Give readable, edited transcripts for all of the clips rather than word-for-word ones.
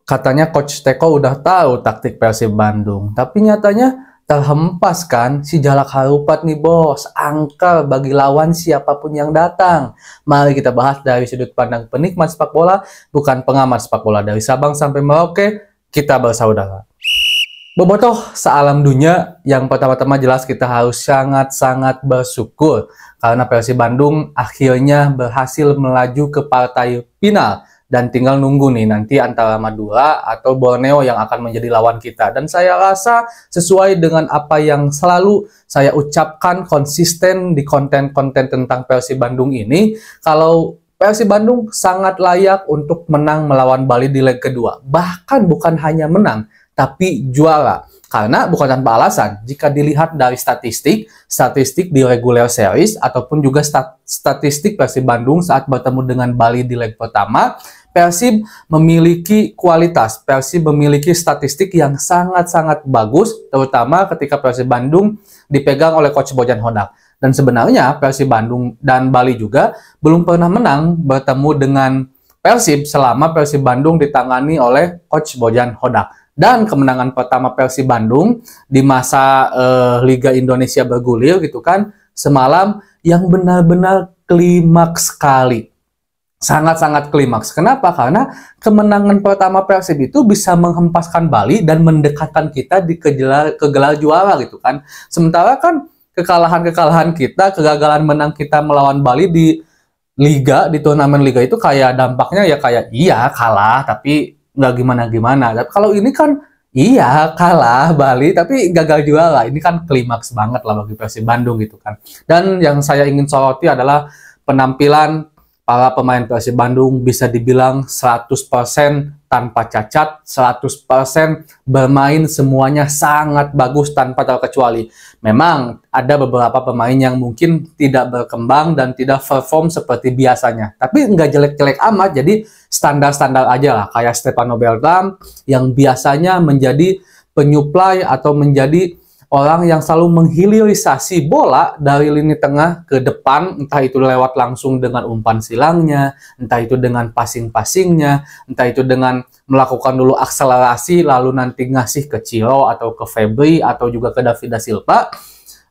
Katanya Coach Teko udah tahu taktik Persib Bandung, tapi nyatanya terhempas kan si Jalak Harupat nih bos, angker bagi lawan siapapun yang datang. Mari kita bahas dari sudut pandang penikmat sepak bola, bukan pengamat sepak bola. Dari Sabang sampai Merauke, kita bersaudara. Bobotoh sealam dunia, yang pertama-tama jelas kita harus sangat-sangat bersyukur karena Persib Bandung akhirnya berhasil melaju ke partai final. Dan tinggal nunggu nih nanti antara Madura atau Borneo yang akan menjadi lawan kita. Dan saya rasa sesuai dengan apa yang selalu saya ucapkan konsisten di konten-konten tentang Persib Bandung ini, kalau Persib Bandung sangat layak untuk menang melawan Bali di leg kedua. Bahkan bukan hanya menang, tapi juara. Karena bukan tanpa alasan, jika dilihat dari statistik di regular series, ataupun juga statistik Persib Bandung saat bertemu dengan Bali di leg pertama, Persib memiliki kualitas, Persib memiliki statistik yang sangat-sangat bagus, terutama ketika Persib Bandung dipegang oleh Coach Bojan Hodak. Dan sebenarnya Persib Bandung dan Bali juga belum pernah menang bertemu dengan Persib selama Persib Bandung ditangani oleh Coach Bojan Hodak. Dan kemenangan pertama Persib Bandung di masa Liga Indonesia bergulir gitu kan, semalam yang benar-benar klimaks sekali. Sangat-sangat klimaks. Kenapa? Karena kemenangan pertama Persib itu bisa menghempaskan Bali dan mendekatkan kita ke gelar juara gitu kan. Sementara kan kekalahan-kekalahan kita, kegagalan menang kita melawan Bali di Liga, di turnamen Liga itu kayak dampaknya ya kayak iya kalah tapi nggak gimana-gimana. Tapi kalau ini kan iya kalah Bali tapi gagal juara. Ini kan klimaks banget lah bagi Persib Bandung gitu kan. Dan yang saya ingin soroti adalah penampilan para pemain Persib Bandung, bisa dibilang 100% tanpa cacat, 100% bermain semuanya sangat bagus tanpa terkecuali. Memang ada beberapa pemain yang mungkin tidak berkembang dan tidak perform seperti biasanya. Tapi nggak jelek-jelek amat, jadi standar-standar aja lah. Kayak Stefano Beltram yang biasanya menjadi penyuplai atau menjadi orang yang selalu menghilirisasi bola dari lini tengah ke depan, entah itu lewat langsung dengan umpan silangnya, entah itu dengan passing-passingnya, entah itu dengan melakukan dulu akselerasi, lalu nanti ngasih ke Ciro atau ke Febri atau juga ke David da Silva.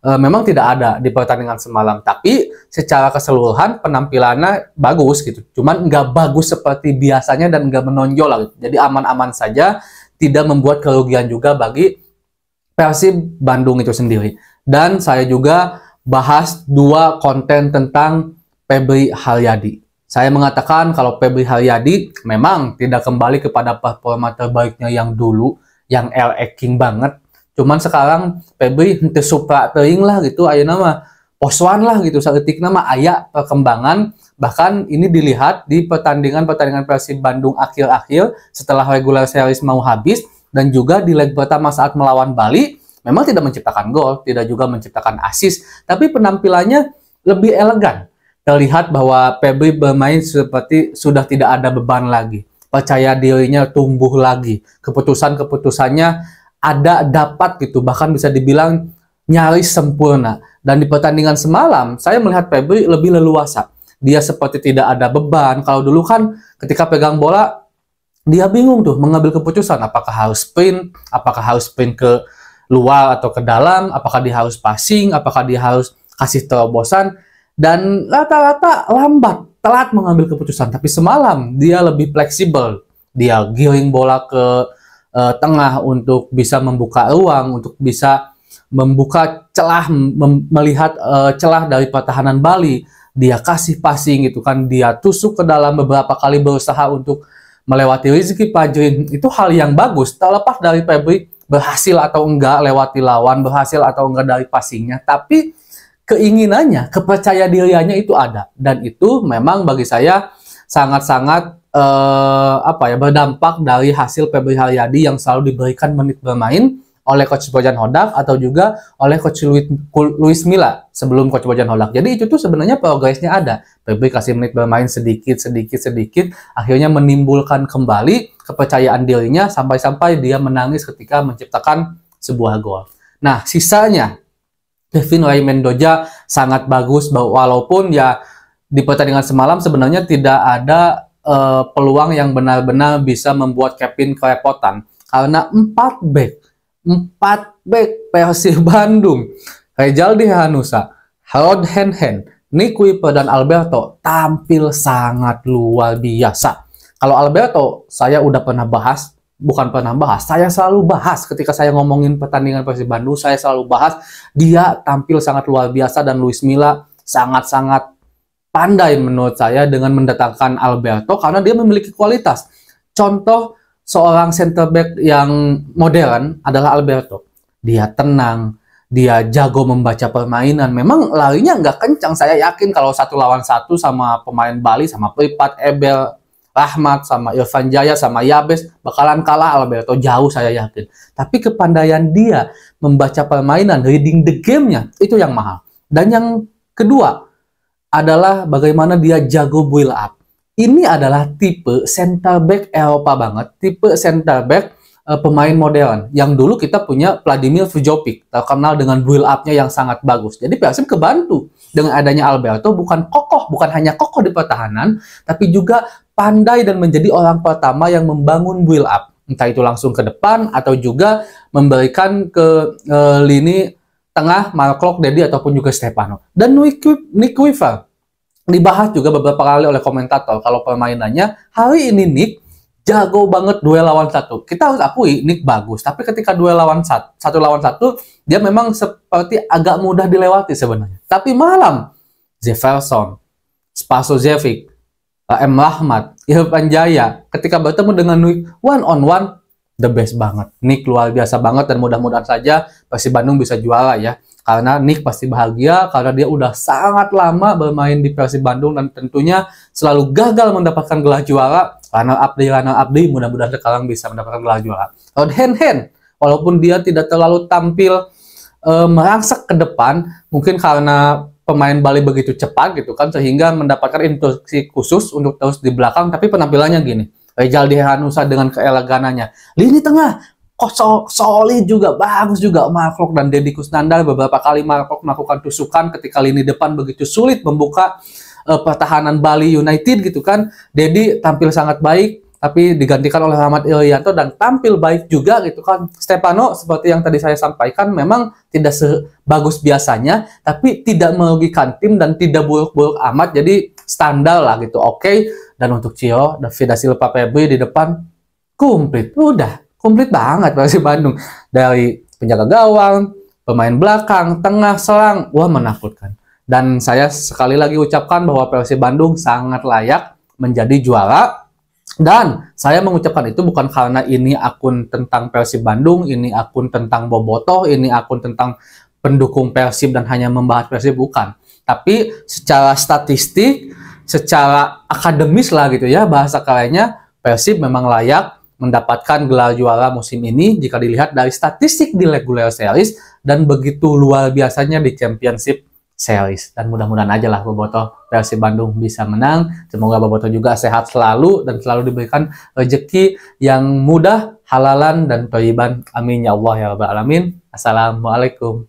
Memang tidak ada di pertandingan semalam, tapi secara keseluruhan penampilannya bagus gitu. Cuman nggak bagus seperti biasanya dan nggak menonjol lah gitu. Jadi aman-aman saja, tidak membuat kerugian juga bagi Persib Bandung itu sendiri. Dan saya juga bahas dua konten tentang Febri Haryadi. Saya mengatakan kalau Febri Haryadi memang tidak kembali kepada performa terbaiknya yang dulu, yang King banget. Cuman sekarang Febri henteu supra teuing lah gitu, aya nama poswan lah gitu, saeutik nama aya perkembangan. Bahkan ini dilihat di pertandingan Persib Bandung akhir-akhir setelah regular series mau habis. Dan juga di leg pertama saat melawan Bali, memang tidak menciptakan gol, tidak juga menciptakan assist, tapi penampilannya lebih elegan. Terlihat bahwa Febri bermain seperti sudah tidak ada beban lagi. Percaya dirinya tumbuh lagi. Keputusan-keputusannya ada dapat gitu, bahkan bisa dibilang nyaris sempurna. Dan di pertandingan semalam, saya melihat Febri lebih leluasa. Dia seperti tidak ada beban. Kalau dulu kan ketika pegang bola, dia bingung tuh mengambil keputusan, apakah harus sprint ke luar atau ke dalam, apakah dia harus passing, apakah dia harus kasih terobosan, dan rata-rata lambat, telat mengambil keputusan. Tapi semalam dia lebih fleksibel, dia giring bola ke tengah untuk bisa membuka ruang, untuk bisa membuka celah, melihat celah dari pertahanan Bali. Dia kasih passing gitu kan, dia tusuk ke dalam, beberapa kali berusaha untuk melewati Rizky Fajrin. Itu hal yang bagus, terlepas dari Febri berhasil atau enggak lewati lawan, berhasil atau enggak dari passingnya, tapi keinginannya, kepercaya diriannya itu ada. Dan itu memang bagi saya sangat-sangat berdampak dari hasil Febri Haryadi yang selalu diberikan menit bermain oleh Coach Bojan Hodak atau juga oleh Coach Luis Milla sebelum Coach Bojan Hodak. Jadi itu tuh sebenarnya progresnya ada. Febri kasih menit bermain sedikit, akhirnya menimbulkan kembali kepercayaan dirinya sampai-sampai dia menangis ketika menciptakan sebuah gol. Nah, sisanya Kevin Raimendoja sangat bagus, walaupun ya di pertandingan semalam sebenarnya tidak ada peluang yang benar-benar bisa membuat Kevin kerepotan. Karena 4 back Persib Bandung, Rejaldi Hanusa, Harold Henhen, Nick Kuiper, dan Alberto tampil sangat luar biasa. Kalau Alberto, saya udah pernah bahas, bukan pernah bahas, saya selalu bahas ketika saya ngomongin pertandingan Persib Bandung, saya selalu bahas, dia tampil sangat luar biasa dan Luis Milla sangat-sangat pandai menurut saya dengan mendatangkan Alberto karena dia memiliki kualitas. Contoh seorang center back yang modern adalah Alberto. Dia tenang, dia jago membaca permainan. Memang larinya nggak kencang. Saya yakin kalau 1 lawan 1 sama pemain Bali, sama Pripat, Ebel, Rahmat, sama Irfan Jaya, sama Yabes, bakalan kalah Alberto. Jauh saya yakin. Tapi kepandaian dia membaca permainan, reading the game-nya, itu yang mahal. Dan yang kedua adalah bagaimana dia jago build up. Ini adalah tipe center back Eropa banget, tipe center back pemain modern. Yang dulu kita punya Vladimir Vujovic, terkenal dengan build up-nya yang sangat bagus. Jadi Persib kebantu dengan adanya Alberto, bukan hanya kokoh di pertahanan, tapi juga pandai dan menjadi orang pertama yang membangun build up. Entah itu langsung ke depan atau juga memberikan ke lini tengah Mark Klok, Dedi, ataupun juga Stefano. Dan Nick Kuiper dibahas juga beberapa kali oleh komentator kalau permainannya hari ini Nick jago banget duel lawan 1. Kita harus akui Nick bagus, tapi ketika duel lawan 1 lawan 1 dia memang seperti agak mudah dilewati sebenarnya. Tapi malam Jefferson, Spasojevic, M. Rahmat, Irfan Jaya ketika bertemu dengan Nick one on one, the best banget. Nick luar biasa banget dan mudah-mudahan saja Persib Bandung bisa juara ya. Karena Nick pasti bahagia karena dia udah sangat lama bermain di Persib Bandung dan tentunya selalu gagal mendapatkan gelar juara. Runner up day, mudah-mudahan sekarang bisa mendapatkan gelar juara. Rod Hen, walaupun dia tidak terlalu tampil merangsek ke depan, mungkin karena pemain Bali begitu cepat gitu kan, sehingga mendapatkan instruksi khusus untuk terus di belakang, tapi penampilannya gini. Rejaldi Hanusa dengan keeleganannya. Lini tengah, solid juga, bagus juga. Mark Klok dan Deddy Kusnandar beberapa kali Mark Klok melakukan tusukan ketika lini depan begitu sulit membuka pertahanan Bali United gitu kan. Deddy tampil sangat baik, tapi digantikan oleh Rahmat Irianto dan tampil baik juga gitu kan. Stefano seperti yang tadi saya sampaikan memang tidak sebagus biasanya, tapi tidak merugikan tim dan tidak buruk-buruk amat. Jadi standar lah gitu, oke. Dan untuk Cio, David Silva Febri di depan komplit, udah komplit banget Persib Bandung. Dari penjaga gawang, pemain belakang, tengah, serang, wah menakutkan. Dan saya sekali lagi ucapkan bahwa Persib Bandung sangat layak menjadi juara. Dan saya mengucapkan itu bukan karena ini akun tentang Persib Bandung, ini akun tentang Bobotoh, ini akun tentang pendukung Persib dan hanya membahas Persib, bukan. Tapi secara statistik, secara akademis lah gitu ya, bahasa kaliannya, Persib memang layak mendapatkan gelar juara musim ini jika dilihat dari statistik di regular series dan begitu luar biasanya di championship series. Dan mudah-mudahan aja lah Bobotoh Persib Bandung bisa menang. Semoga Bobotoh juga sehat selalu dan selalu diberikan rezeki yang mudah, halalan dan thayyiban. Amin ya Allah ya rabbal alamin. Assalamualaikum.